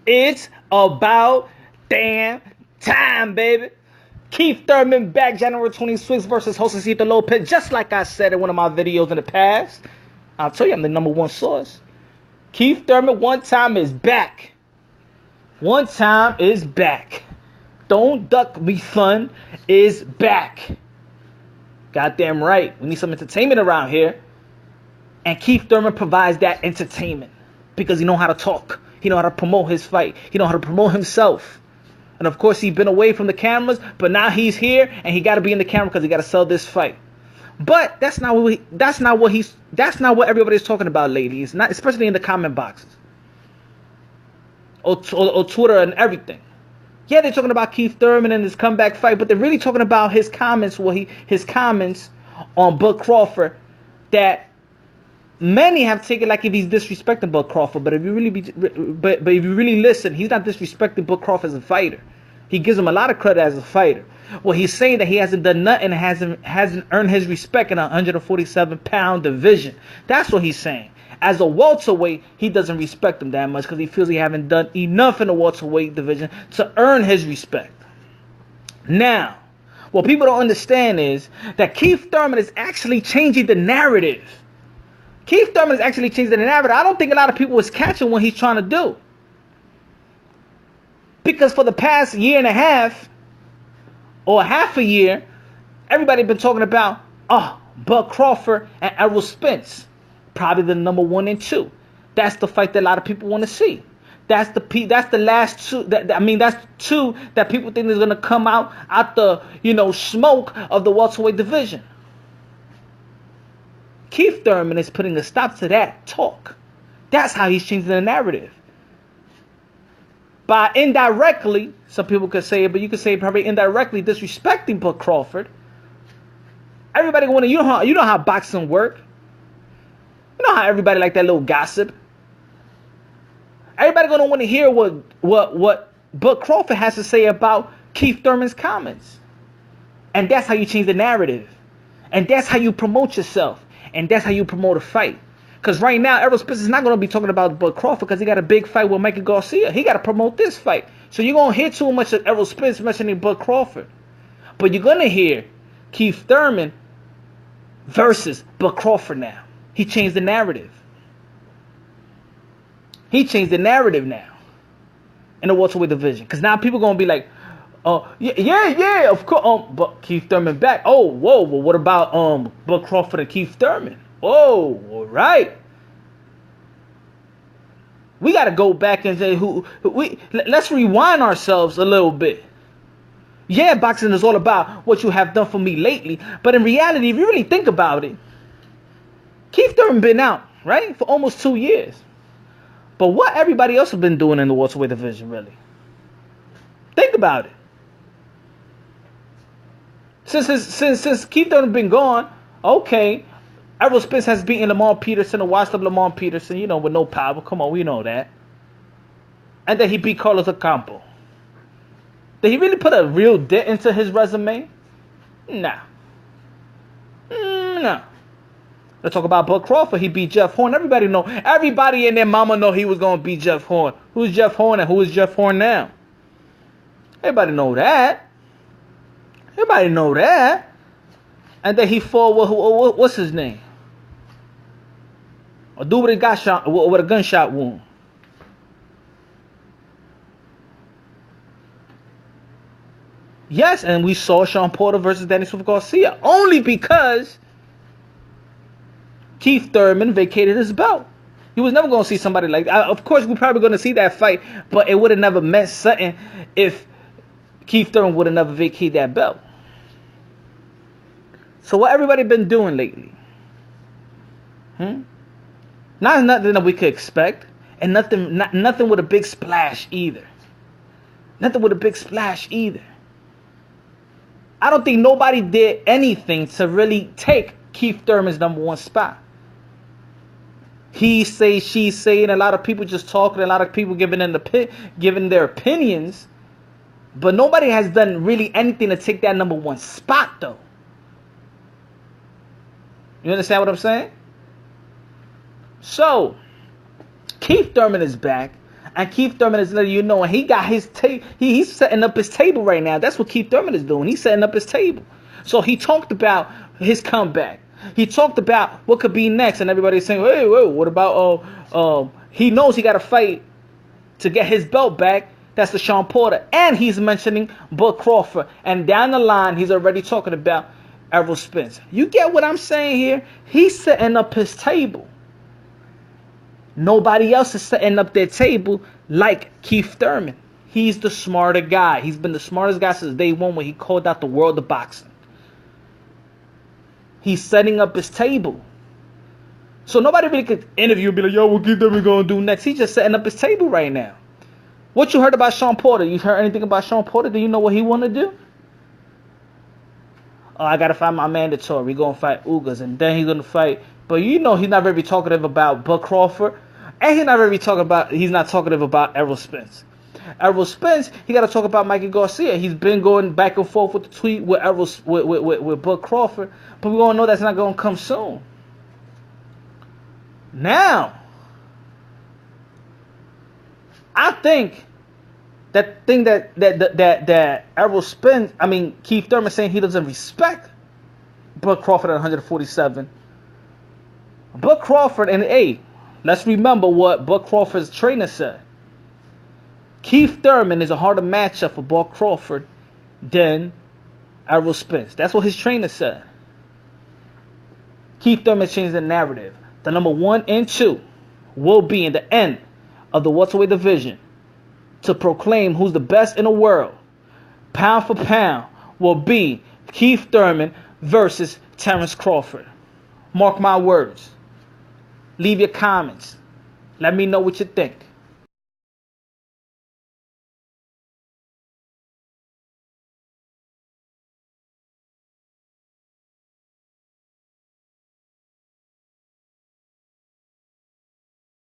It's about damn time, baby. Keith Thurman back January 26th versus Josecito Lopez. Just like I said in one of my videos in the past. I'll tell you, I'm the #1 source. Keith Thurman one time is back. One time is back. Don't duck me, son, is back. Goddamn right. We need some entertainment around here. And Keith Thurman provides that entertainment. Because he know how to talk. He know how to promote his fight. He know how to promote himself. And of course, he's been away from the cameras, but now he's here, and he got to be in the camera because he got to sell this fight. But that's not what everybody's talking about lately. It's not, especially in the comment boxes or Twitter and everything. Yeah, they're talking about Keith Thurman and his comeback fight, but they're really talking about his comments. His comments on Bud Crawford that many have taken like if he's disrespecting Bud Crawford. But if you really listen, he's not disrespecting Bud Crawford as a fighter. He gives him a lot of credit as a fighter. Well, he's saying that he hasn't done nothing and hasn't earned his respect in a 147-pound division. That's what he's saying. As a welterweight, he doesn't respect him that much because he feels he haven't done enough in the welterweight division to earn his respect. Now, what people don't understand is that Keith Thurman is actually changing the narrative. Keith Thurman is actually changing the narrative. I don't think a lot of people is catching what he's trying to do. Because for the past year and a half, or half a year, everybody been talking about, Bud Crawford and Errol Spence. Probably the #1 and 2. That's the fight that a lot of people want to see. That's the last two. That's two that people think is gonna come out the smoke of the welterweight division. Keith Thurman is putting a stop to that talk. That's how he's changing the narrative. By indirectly, some people could say it, but you could say probably indirectly disrespecting Bud Crawford. Everybody want to, you know how boxing work. You know how everybody like that little gossip. Everybody gonna want to hear what Bud Crawford has to say about Keith Thurman's comments. And that's how you change the narrative. And that's how you promote yourself. And that's how you promote a fight. Because right now, Errol Spence is not going to be talking about Bud Crawford because he got a big fight with Mikey Garcia. He got to promote this fight. So you're going to hear too much of Errol Spence mentioning Bud Crawford. But you're going to hear Keith Thurman versus Bud Crawford now. He changed the narrative. He changed the narrative now in the welterweight division. Because now people are going to be like, yeah, of course. But Keith Thurman back. Oh, whoa. Well, what about Bud Crawford and Keith Thurman? Oh, all right. We got to go back and say let's rewind ourselves a little bit. Yeah, boxing is all about what you have done for me lately. But in reality, if you really think about it, Keith Thurman been out, right, for almost 2 years. But what everybody else has been doing in the welterweight division, really? Think about it. Since Keith Thurman been gone, okay, Errol Spence has beaten Lamar Peterson and washed up Lamar Peterson, with no power. Come on, we know that. And then he beat Carlos Ocampo. Did he really put a real dent into his resume? Nah. No. Let's talk about Bud Crawford. He beat Jeff Horn. Everybody and their mama know he was going to beat Jeff Horn. Who's Jeff Horn and who is Jeff Horn now? Everybody know that. Everybody know that. And then he fought with, what's his name? A dude with a gunshot wound. Yes, and we saw Shawn Porter versus Danny Swift Garcia. Only because Keith Thurman vacated his belt. You was never going to see somebody like that. Of course, we're probably going to see that fight, but it would have never meant something if Keith Thurman would have never vacated that belt. So what everybody been doing lately? Not nothing that we could expect, and nothing with a big splash either. Nothing with a big splash either. I don't think nobody did anything to really take Keith Thurman's #1 spot. He say, she say, and a lot of people just talking, a lot of people giving their opinions, but nobody has done really anything to take that #1 spot though. You understand what I'm saying? So, Keith Thurman is back. And Keith Thurman is letting you know, and he got his he's setting up his table right now. That's what Keith Thurman is doing. He's setting up his table. So he talked about his comeback. He talked about what could be next, and everybody's saying, "Hey, whoa, what about he knows he got to fight to get his belt back." That's the Shawn Porter, and he's mentioning Bud Crawford, and down the line he's already talking about Errol Spence. You get what I'm saying here? He's setting up his table. Nobody else is setting up their table like Keith Thurman. He's the smarter guy. He's been the smartest guy since day one when he called out the world of boxing. He's setting up his table. So nobody really could interview and be like, yo, what Keith Thurman going to do next? He's just setting up his table right now. What you heard about Shawn Porter? You heard anything about Shawn Porter? Do you know what he want to do? Oh, I got to find my mandatory. We're going to fight Ugas, and then he's going to fight. But you know he's not very talkative about Bud Crawford. And he's not talkative about Errol Spence. Errol Spence, he got to talk about Mikey Garcia. He's been going back and forth with the tweet with with Bud Crawford. But we all know that's not going to come soon. Now, I think that Errol Spence, Keith Thurman saying he doesn't respect Bud Crawford at 147. Bud Crawford, and let's remember what Bud Crawford's trainer said. Keith Thurman is a harder matchup for Bud Crawford than Errol Spence. That's what his trainer said. Keith Thurman changed the narrative. The number 1 and 2 will be in the end of the welterweight division to proclaim who's the best in the world. Pound for pound will be Keith Thurman versus Terrace Crawford. Mark my words. Leave your comments. Let me know what you think.